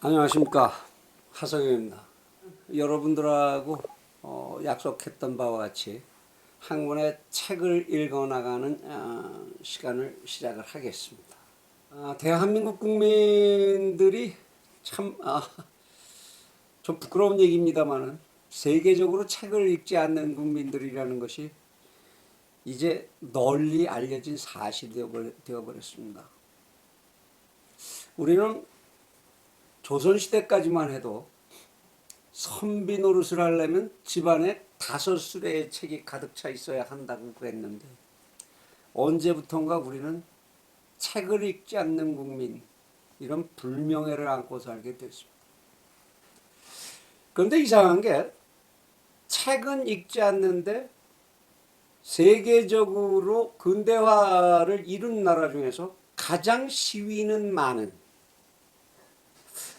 안녕하십니까, 하성영입니다. 여러분들하고 약속했던 바와 같이 한 권의 책을 읽어나가는 시간을 시작을 하겠습니다. 대한민국 국민들이 참 좀 부끄러운 얘기입니다만은 세계적으로 책을 읽지 않는 국민들이라는 것이 이제 널리 알려진 사실이 되어버렸습니다. 우리는 조선시대까지만 해도 선비 노릇을 하려면 집안에 5수레의 책이 가득 차 있어야 한다고 그랬는데, 언제부턴가 우리는 책을 읽지 않는 국민, 이런 불명예를 안고 살게 됐습니다. 그런데 이상한 게, 책은 읽지 않는데 세계적으로 근대화를 이룬 나라 중에서 가장 시위는 많은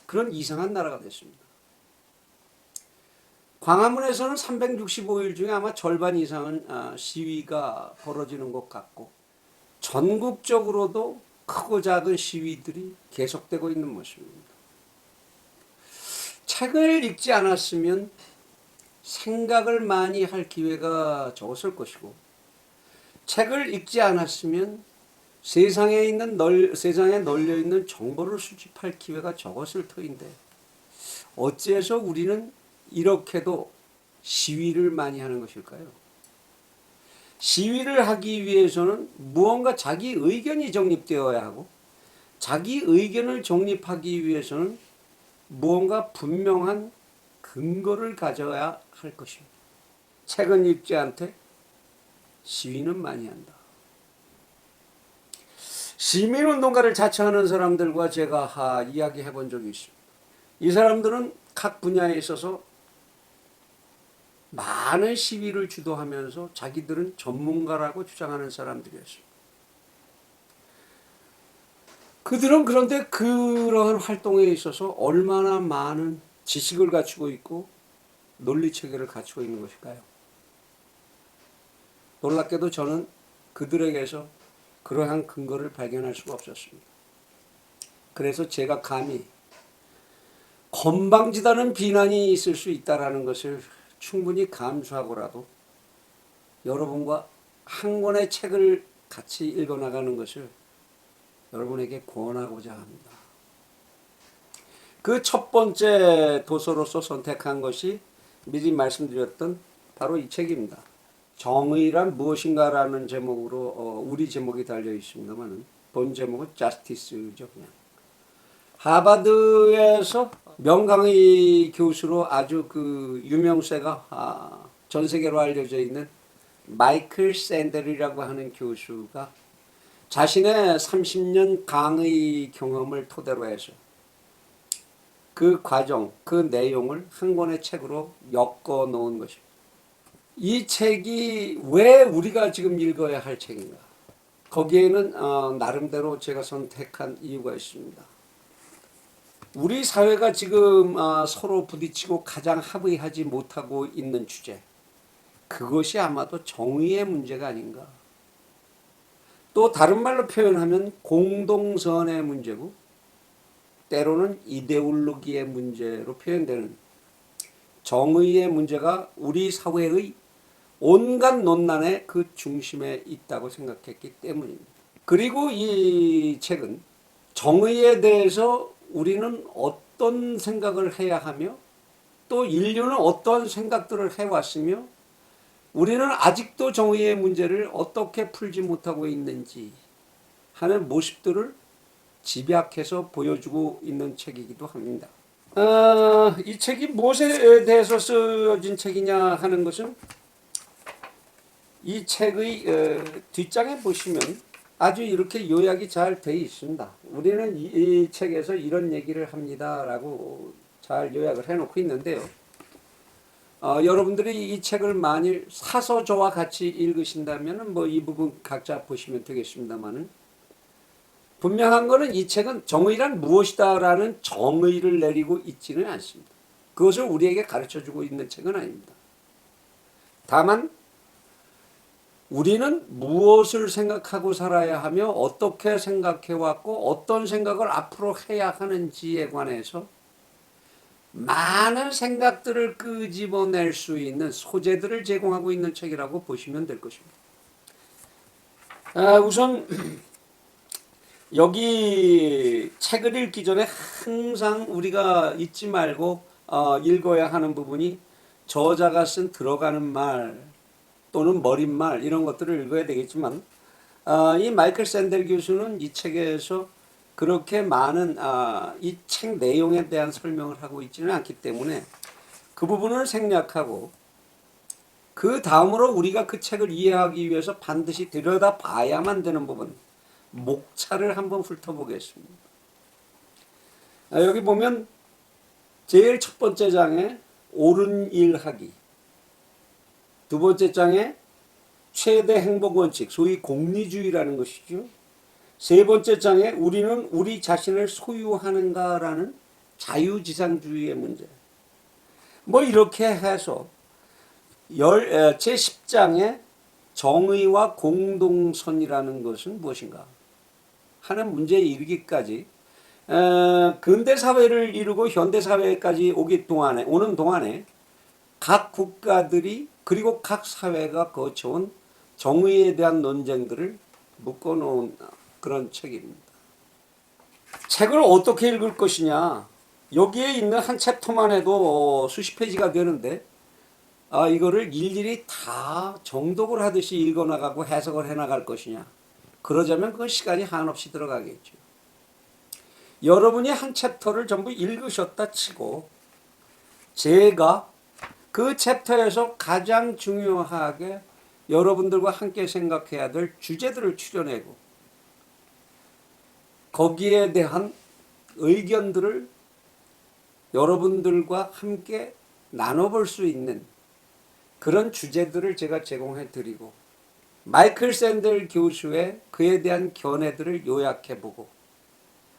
그런 이상한 나라가 됐습니다. 광화문에서는 365일 중에 아마 절반 이상은 시위가 벌어지는 것 같고, 전국적으로도 크고 작은 시위들이 계속되고 있는 모습입니다. 책을 읽지 않았으면 생각을 많이 할 기회가 적었을 것이고, 책을 읽지 않았으면 세상에 널려 있는 정보를 수집할 기회가 적었을 터인데, 어째서 우리는 이렇게도 시위를 많이 하는 것일까요? 시위를 하기 위해서는 무언가 자기 의견이 정립되어야 하고, 자기 의견을 정립하기 위해서는 무언가 분명한 근거를 가져야 할 것입니다. 책은 읽지 않되 시위는 많이 한다. 시민운동가를 자처하는 사람들과 제가 이야기해 본 적이 있습니다. 이 사람들은 각 분야에 있어서 많은 시위를 주도하면서 자기들은 전문가라고 주장하는 사람들이었습니다. 그들은 그런데 그러한 활동에 있어서 얼마나 많은 지식을 갖추고 있고 논리체계를 갖추고 있는 것일까요? 놀랍게도 저는 그들에게서 그러한 근거를 발견할 수가 없었습니다. 그래서 제가 감히 건방지다는 비난이 있을 수 있다는 것을 충분히 감수하고라도 여러분과 한 권의 책을 같이 읽어나가는 것을 여러분에게 권하고자 합니다. 그 첫 번째 도서로서 선택한 것이 미리 말씀드렸던 바로 이 책입니다. 정의란 무엇인가라는 제목으로 우리 제목이 달려 있습니다만, 본 제목은 Justice죠. 그냥 하버드에서 명강의 교수로 아주 그 유명세가 전 세계로 알려져 있는 마이클 샌델이라고 하는 교수가 자신의 30년 강의 경험을 토대로 해서 그 과정, 그 내용을 한 권의 책으로 엮어 놓은 것입니다. 이 책이 왜 우리가 지금 읽어야 할 책인가? 거기에는 나름대로 제가 선택한 이유가 있습니다. 우리 사회가 지금 서로 부딪히고 가장 합의하지 못하고 있는 주제, 그것이 아마도 정의의 문제가 아닌가. 또 다른 말로 표현하면 공동선의 문제고, 때로는 이데올로기의 문제로 표현되는 정의의 문제가 우리 사회의 온갖 논란의 그 중심에 있다고 생각했기 때문입니다. 그리고 이 책은 정의에 대해서 우리는 어떤 생각을 해야 하며, 또 인류는 어떤 생각들을 해왔으며, 우리는 아직도 정의의 문제를 어떻게 풀지 못하고 있는지 하는 모습들을 집약해서 보여주고 있는 책이기도 합니다. 이 책이 무엇에 대해서 쓰여진 책이냐 하는 것은 이 책의 뒷장에 보시면 아주 이렇게 요약이 잘 되어 있습니다. 우리는 이 책에서 이런 얘기를 합니다라고 잘 요약을 해놓고 있는데요. 여러분들이 이 책을 만일 사서 저와 같이 읽으신다면 뭐 이 부분 각자 보시면 되겠습니다만은, 분명한 것은 이 책은 정의란 무엇이다라는 정의를 내리고 있지는 않습니다. 그것을 우리에게 가르쳐주고 있는 책은 아닙니다. 다만 우리는 무엇을 생각하고 살아야 하며 어떻게 생각해왔고 어떤 생각을 앞으로 해야 하는지에 관해서 많은 생각들을 끄집어낼 수 있는 소재들을 제공하고 있는 책이라고 보시면 될 것입니다. 우선 여기 책을 읽기 전에 항상 우리가 잊지 말고 읽어야 하는 부분이 저자가 쓴 들어가는 말 또는 머릿말 이런 것들을 읽어야 되겠지만 이 마이클 샌델 교수는 이 책에서 그렇게 많은 이 책 내용에 대한 설명을 하고 있지는 않기 때문에 그 부분을 생략하고 그 다음으로 우리가 그 책을 이해하기 위해서 반드시 들여다봐야만 되는 부분, 목차를 한번 훑어보겠습니다. 여기 보면 제일 첫 번째 장에 옳은 일 하기, 두 번째 장에 최대 행복 원칙, 소위 공리주의라는 것이죠. 세 번째 장에 우리는 우리 자신을 소유하는가라는 자유지상주의의 문제. 뭐 이렇게 해서 제10장에 정의와 공동선이라는 것은 무엇인가 하는 문제에 이르기까지 근대 사회를 이루고 현대 사회까지 오는 동안에 각 국가들이 그리고 각 사회가 거쳐온 정의에 대한 논쟁들을 묶어놓은 그런 책입니다. 책을 어떻게 읽을 것이냐, 여기에 있는 한 챕터만 해도 수십 페이지가 되는데 이거를 일일이 다 정독을 하듯이 읽어나가고 해석을 해나갈 것이냐, 그러자면 그 시간이 한없이 들어가겠죠. 여러분이 한 챕터를 전부 읽으셨다 치고 제가 그 챕터에서 가장 중요하게 여러분들과 함께 생각해야 될 주제들을 추려내고 거기에 대한 의견들을 여러분들과 함께 나눠볼 수 있는 그런 주제들을 제가 제공해 드리고 마이클 샌델 교수의 그에 대한 견해들을 요약해보고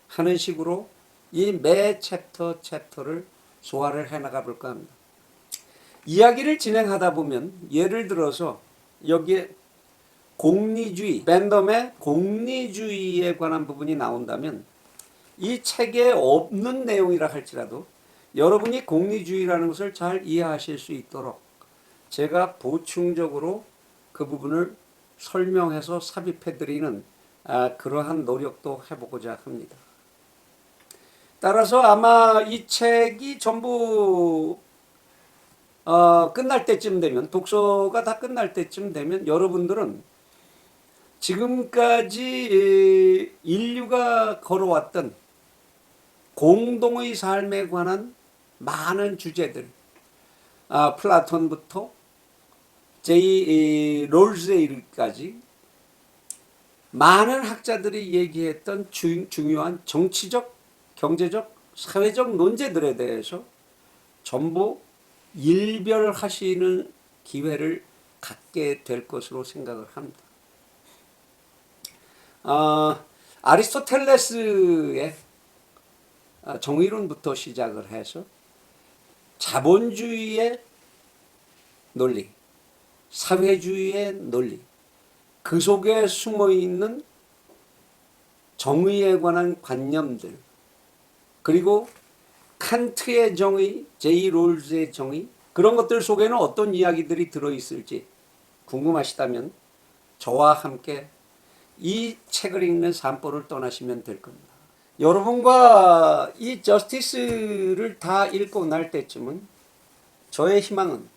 하는 식으로 이 매 챕터를 소화를 해나가 볼까 합니다. 이야기를 진행하다 보면 예를 들어서 여기에 공리주의, 밴덤의 공리주의에 관한 부분이 나온다면 이 책에 없는 내용이라 할지라도 여러분이 공리주의라는 것을 잘 이해하실 수 있도록 제가 보충적으로 그 부분을 설명해서 삽입해드리는 그러한 노력도 해보고자 합니다. 따라서 아마 이 책이 전부 끝날 때쯤 되면, 독서가 다 끝날 때쯤 되면 여러분들은 지금까지 인류가 걸어왔던 공동의 삶에 관한 많은 주제들, 플라톤부터 제이 롤즈에이르까지 많은 학자들이 얘기했던 중요한 정치적, 경제적, 사회적 논제들에 대해서 전부 일별하시는 기회를 갖게 될 것으로 생각을 합니다. 아리스토텔레스의 정의론부터 시작을 해서 자본주의의 논리, 사회주의의 논리, 그 속에 숨어있는 정의에 관한 관념들, 그리고 칸트의 정의, 제이 롤즈의 정의, 그런 것들 속에는 어떤 이야기들이 들어있을지 궁금하시다면 저와 함께 이 책을 읽는 산보를 떠나시면 될 겁니다. 여러분과 이 저스티스를 다 읽고 날 때쯤은 저의 희망은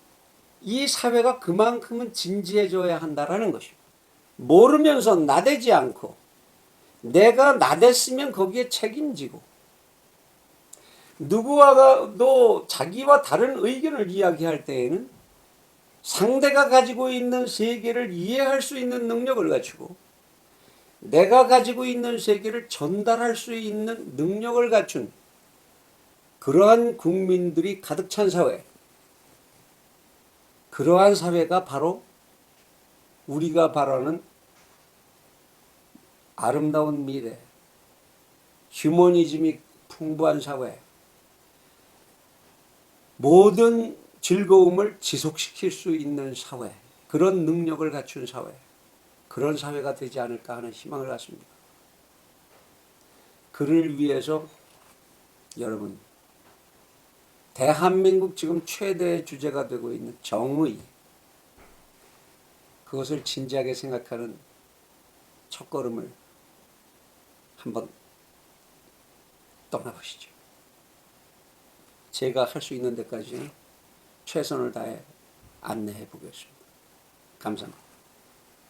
이 사회가 그만큼은 진지해져야 한다라는 것이고, 모르면서 나대지 않고 내가 나댔으면 거기에 책임지고 누구와도 자기와 다른 의견을 이야기할 때에는 상대가 가지고 있는 세계를 이해할 수 있는 능력을 갖추고 내가 가지고 있는 세계를 전달할 수 있는 능력을 갖춘 그러한 국민들이 가득 찬 사회, 그러한 사회가 바로 우리가 바라는 아름다운 미래, 휴머니즘이 풍부한 사회, 모든 즐거움을 지속시킬 수 있는 사회, 그런 능력을 갖춘 사회, 그런 사회가 되지 않을까 하는 희망을 갖습니다. 그를 위해서 여러분 대한민국 지금 최대 주제가 되고 있는 정의, 그것을 진지하게 생각하는 첫걸음을 한번 떠나보시죠. 제가 할 수 있는 데까지 최선을 다해 안내해 보겠습니다. 감사합니다.